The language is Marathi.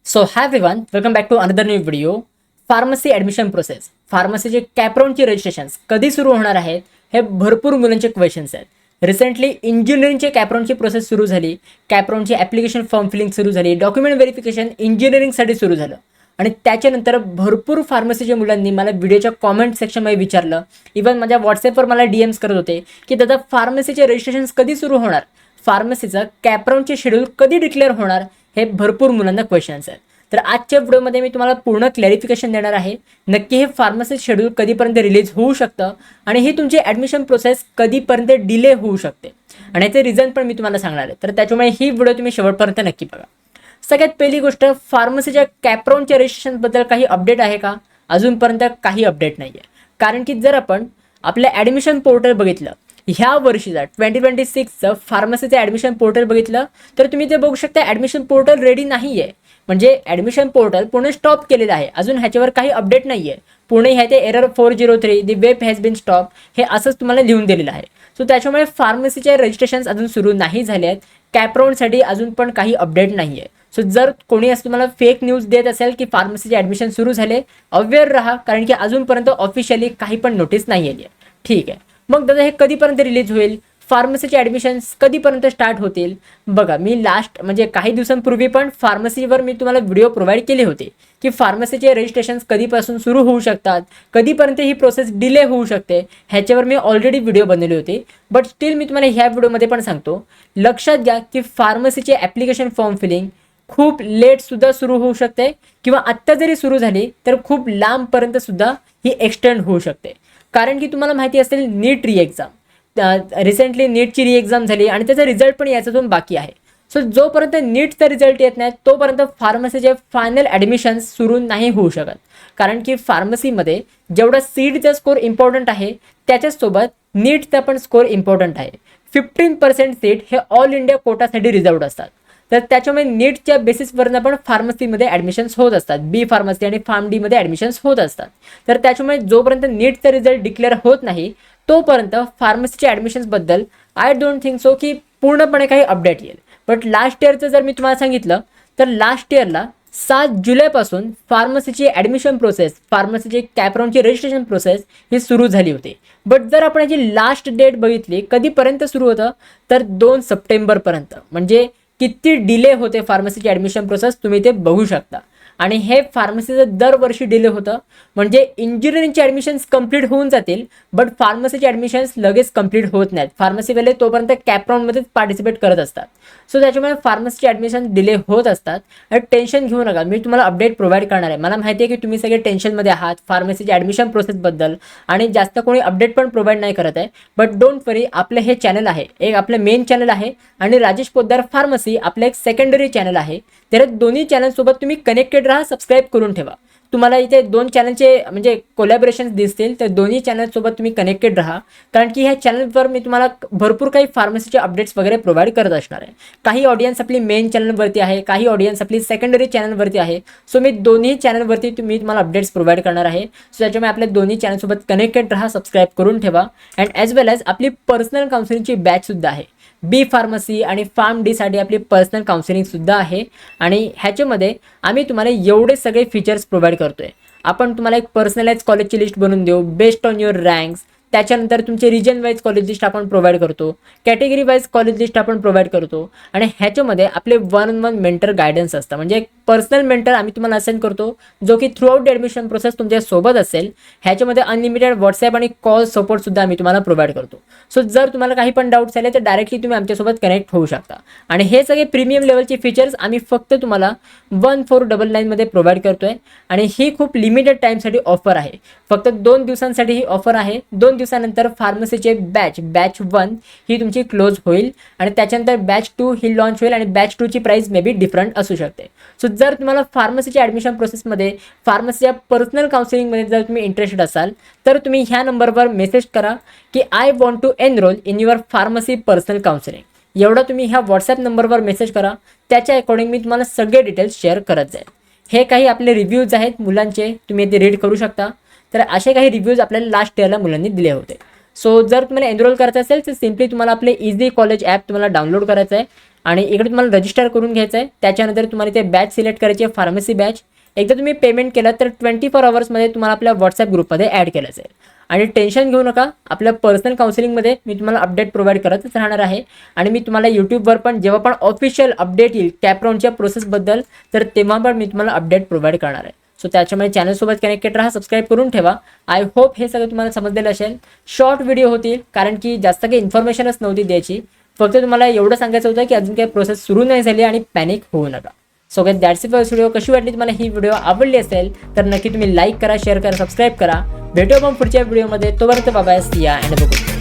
So hi everyone, welcome back to another new video. Pharmacy admission process, फार्मसीचे कॅपराऊंडचे रजिस्ट्रेशन्स कधी सुरू होणार आहेत हे भरपूर मुलांचे क्वेश्चन्स आहेत. रिसेंटली इंजिनिअरिंगचे कॅपराऊंडची प्रोसेस सुरू झाली, कॅपराऊंडची ॲप्लिकेशन फॉर्म फिलिंग सुरू झाली, डॉक्युमेंट व्हेरिफिकेशन इंजिनिअरिंगसाठी सुरू झालं आणि त्याच्यानंतर भरपूर फार्मसीच्या मुलांनी मला व्हिडिओच्या कॉमेंट सेक्शनमध्ये विचारलं. इव्हन माझ्या व्हॉट्सॲपवर मला DMs करत होते की दादा फार्मसीचे रजिस्ट्रेशन्स कधी सुरू होणार, फार्मसीचं कॅपराऊंडचे शेड्यूल कधी डिक्लेअर होणार, हे भरपूर मुलांना क्वेश्चन्स आहेत. तर आजच्या व्हिडिओमध्ये मी तुम्हाला पूर्ण क्लॅरिफिकेशन देणार आहे. नक्की हे फार्मसी शेड्यूल कधीपर्यंत रिलीज होऊ शकतं आणि ही तुमची ॲडमिशन प्रोसेस कधीपर्यंत डिले होऊ शकते आणि याचे रिझन पण मी तुम्हाला सांगणार आहे. तर त्याच्यामुळे ही व्हिडिओ तुम्ही शेवटपर्यंत नक्की बघा. सगळ्यात पहिली गोष्ट, फार्मसीच्या कॅपराऊंडच्या रजिस्ट्रेशनबद्दल काही अपडेट आहे का? अजूनपर्यंत काही अपडेट नाही आहे. कारण की जर आपण आपलं ॲडमिशन पोर्टल बघितलं, ह्या वर्षीचा 2026चं फार्मसीचं ॲडमिशन पोर्टल बघितलं तर तुम्ही ते बघू शकता ॲडमिशन पोर्टल रेडी नाही आहे. म्हणजे ॲडमिशन पोर्टल पुणे स्टॉप केलेलं आहे, अजून ह्याच्यावर काही अपडेट नाही आहे. पुणे ह्या ते error 403 the web has been stop हे असंच तुम्हाला लिहून दिलेलं आहे. सो त्याच्यामुळे फार्मसीचे रजिस्ट्रेशन्स अजून सुरू नाही झाले आहेत. कॅपराऊंडसाठी अजून पण काही अपडेट नाही आहे. सो जर कोणी असं तुम्हाला फेक न्यूज देत असेल की फार्मसीचे ॲडमिशन सुरू झाले, अवेअर राहा, कारण की अजूनपर्यंत ऑफिशियली काही पण नोटीस नाही आली आहे. ठीक आहे, मग दादा हे कधीपर्यंत रिलीज होईल, फार्मसीचे ॲडमिशन्स कधीपर्यंत स्टार्ट होतील? बघा, मी लास्ट म्हणजे काही दिवसांपूर्वी पण फार्मसीवर मी तुम्हाला व्हिडिओ प्रोव्हाइड केले होते की फार्मसीचे रजिस्ट्रेशन्स कधीपासून सुरू होऊ शकतात, कधीपर्यंत ही प्रोसेस डिले होऊ शकते, ह्याच्यावर मी ऑलरेडी व्हिडिओ बनवले होते. बट स्टील मी तुम्हाला ह्या व्हिडिओमध्ये पण सांगतो, लक्षात घ्या की फार्मसीचे ॲप्लिकेशन फॉर्म फिलिंग खूप लेटसुद्धा सुरू होऊ शकते किंवा आत्ता जरी सुरू झाली तर खूप लांबपर्यंतसुद्धा ही एक्सटेंड होऊ शकते. कारण की तुम्हाला माहिती असेल नीट री एक्झाम, रिसेंटली नीटची री एक्झाम झाली आणि त्याचा रिझल्ट पण याच्यातून बाकी आहे. सो जोपर्यंत नीटचा रिझल्ट येत नाही तोपर्यंत फार्मसीचे फायनल ॲडमिशन्स सुरू नाही होऊ शकत. कारण की फार्मसीमध्ये जेवढा सीटचा स्कोर इम्पॉर्टंट आहे त्याच्यासोबत नीटचा पण स्कोर इम्पॉर्टंट आहे. 15% सीट हे ऑल इंडिया कोटासाठी रिझर्वड असतात. तर त्याच्यामुळे नीटच्या बेसिसवरनं पण फार्मसीमध्ये ॲडमिशन्स होत असतात, बी फार्मसी आणि फार्म डीमध्ये ॲडमिशन्स होत असतात. तर त्याच्यामुळे जोपर्यंत नीटचा रिझल्ट डिक्लेअर होत नाही तोपर्यंत फार्मसीच्या ॲडमिशन्सबद्दल आय डोंट थिंक सो की पूर्णपणे काही अपडेट येईल. बट लास्ट इयरचं जर मी तुम्हाला सांगितलं तर लास्ट इयरला 7 जुलैपासून फार्मसीची ॲडमिशन प्रोसेस, फार्मसीची कॅपराऊंडची रजिस्ट्रेशन प्रोसेस ही सुरू झाली होती. बट जर आपण याची लास्ट डेट बघितली कधीपर्यंत सुरू होतं तर 2 सप्टेंबरपर्यंत. म्हणजे किती डिले होते फार्मसीची ॲडमिशन प्रोसेस तुम्ही ते बघू शकता. आणि हे फार्मसीचं दरवर्षी डिले होतं. म्हणजे इंजिनिअरिंगचे ॲडमिशन्स कंप्लीट होऊन जातील बट फार्मसीचे ॲडमिशन्स लगेच कंप्लीट होत नाहीत. फार्मसीवाले तोपर्यंत कॅपराऊंडमध्येच पार्टिसिपेट करत असतात. सो त्याच्यामुळे फार्मसीचे ॲडमिशन डिले होत असतात. आणि टेन्शन घेऊ नका, मी तुम्हाला अपडेट प्रोव्हाइड करणार आहे. मला माहिती आहे की तुम्ही सगळे टेन्शनमध्ये आहात फार्मसीच्या ॲडमिशन प्रोसेसबद्दल आणि जास्त कोणी अपडेट पण प्रोव्हाइड नाही करत आहे. बट डोंट वरी, आपलं हे चॅनल आहे, एक आपलं मेन चॅनल आहे आणि राजेश पोद्दार फार्मसी आपलं एक सेकंडरी चॅनल आहे. तर दोन्ही चॅनलसोबत तुम्ही कनेक्टेड राहा, सबस्क्राईब करून ठेवा. तुम्हाला इथे 2 चॅनलचे म्हणजे कोलॅबोरेशन्स दिसतील, तर दोन्ही चॅनलसोबत तुम्ही कनेक्टेड राहा. कारण की ह्या चॅनलवर मी तुम्हाला भरपूर काही फार्मसीचे अपडेट्स वगैरे प्रोव्हाइड करत असणार आहे. काही ऑडियन्स आपली मेन चॅनलवरती आहे, काही ऑडियन्स आपली सेकंडरी चॅनलवरती आहे. सो मी दोन्ही चॅनलवरती तुम्हाला अपडेट्स प्रोव्हाइड करणार आहे. सो त्याच्यामुळे आपल्या दोन्ही चॅनलसोबत कनेक्टेड राहा, सबस्क्राईब करून ठेवा. अँड ॲज वेल ॲज आपली पर्सनल काउन्सिलिंगची बॅचसुद्धा आहे. बी फार्मसी आणि फार्म डीसाठी आपली पर्सनल काउन्सिलिंगसुद्धा आहे. आणि ह्याच्यामध्ये आम्ही तुम्हाला एवढे सगळे फीचर्स प्रोव्हाइड करतो आहे. आपण तुम्हाला एक पर्सनलाइज कॉलेजची लिस्ट बनवून देऊ बेस्ड ऑन युअर रँक्स. त्याच्यानंतर तुमचे रिजन वाईज कॉलेज लिस्ट आपण प्रोव्हाइड करतो, कॅटेगरी वाईज कॉलेज लिस्ट आपण प्रोव्हाइड करतो. आणि ह्याच्यामध्ये आपले 1-on-1 मेंटर गायडन्स असतं. म्हणजे एक पर्सनल मेंटर आम्ही तुम्हाला असाइन करतो जो की थ्रूआउट ॲडमिशन प्रोसेस तुमच्यासोबत असेल. ह्याच्यामध्ये अनलिमिटेड व्हॉट्सॲप आणि कॉल सपोर्टसुद्धा आम्ही तुम्हाला प्रोव्हाइड करतो. सो जर तुम्हाला काही पण डाऊट्स आले तर डायरेक्टली तुम्ही आमच्यासोबत कनेक्ट होऊ शकता. आणि हे सगळे प्रीमियम लेवलचे फीचर्स आम्ही फक्त तुम्हाला 1499 मध्ये प्रोव्हाइड करतो आहे. आणि ही खूप लिमिटेड टाईमसाठी ऑफर आहे, फक्त 2 दिवसांसाठी ही ऑफर आहे. 2 दिवसानंतर फार्मसीचे बॅच 1 ही तुमची क्लोज होईल आणि त्याच्यानंतर बॅच 2 ही लॉन्च होईल आणि बॅच 2ची प्राईस मे बी डिफरंट असू शकते. सो जर तुम्हाला फार्मसीच्या ॲडमिशन प्रोसेसमध्ये, फार्मसीच्या पर्सनल काउन्सिलिंगमध्ये जर तुम्ही इंटरेस्टेड असाल तर तुम्ही ह्या नंबरवर मेसेज करा की I want to enrol in your pharmacy personal counselling. एवढं तुम्ही ह्या व्हॉट्सॲप नंबरवर मेसेज करा, त्याच्या अकॉर्डिंग मी तुम्हाला सगळे डिटेल्स शेअर करत जाईल. हे काही आपले रिव्ह्यूज आहेत मुलांचे, तुम्ही ते रीड करू शकता. तर असे काही रिव्ह्यूज आपल्याला लास्ट इयरला मुलांनी दिले होते. सो जर तुम्हाला एनरोल करायचं असेल तर सिम्पली तुम्हाला आपले इझी कॉलेज ॲप तुम्हाला डाउनलोड करायचं आहे आणि इकडे तुम्हाला रजिस्टर करून घ्यायचं आहे. त्याच्यानंतर तुम्हाला ते बॅच सिलेक्ट करायची आहे, फार्मसी बॅच. एकदा तुम्ही पेमेंट केलं तर 24 अवर्समध्ये तुम्हाला आपल्या व्हॉट्सॲप ग्रुपमध्ये ॲड केलं जाईल. आणि टेन्शन घेऊ नका, आपल्या पर्सनल काउन्सिलिंगमध्ये मी तुम्हाला अपडेट प्रोव्हाइड करतच राहणार आहे. आणि मी तुम्हाला यूट्यूबवर पण जेव्हा पण ऑफिशियल अपडेट येईल कॅपराऊंडच्या प्रोसेसबद्दल, तर तेव्हा पण मी तुम्हाला अपडेट प्रोव्हाइड करणार आहे. सो त्याच्यामुळे चॅनलसोबत कनेक्टेड राहा, सबस्क्राईब करून ठेवा. आय होप हे सगळं तुम्हाला समजलेलं असेल. शॉर्ट व्हिडिओ होतील कारण की जास्त काही इन्फॉर्मेशनच नव्हती द्यायची. फक्त तुम्हाला एवढं सांगायचं होतं की अजून काही प्रोसेस सुरू नाही झाली आणि पॅनिक होऊ नका. So guys that's it for this video. कशी वाटली तुम्हाला ही व्हिडिओ? आवडली असेल तर नक्की तुम्ही लाईक करा, शेअर करा, सबस्क्राईब करा. भेटूया मग पुढच्या व्हिडिओमध्ये. तोपर्यंत बाय बाय, सी या अँड बघू.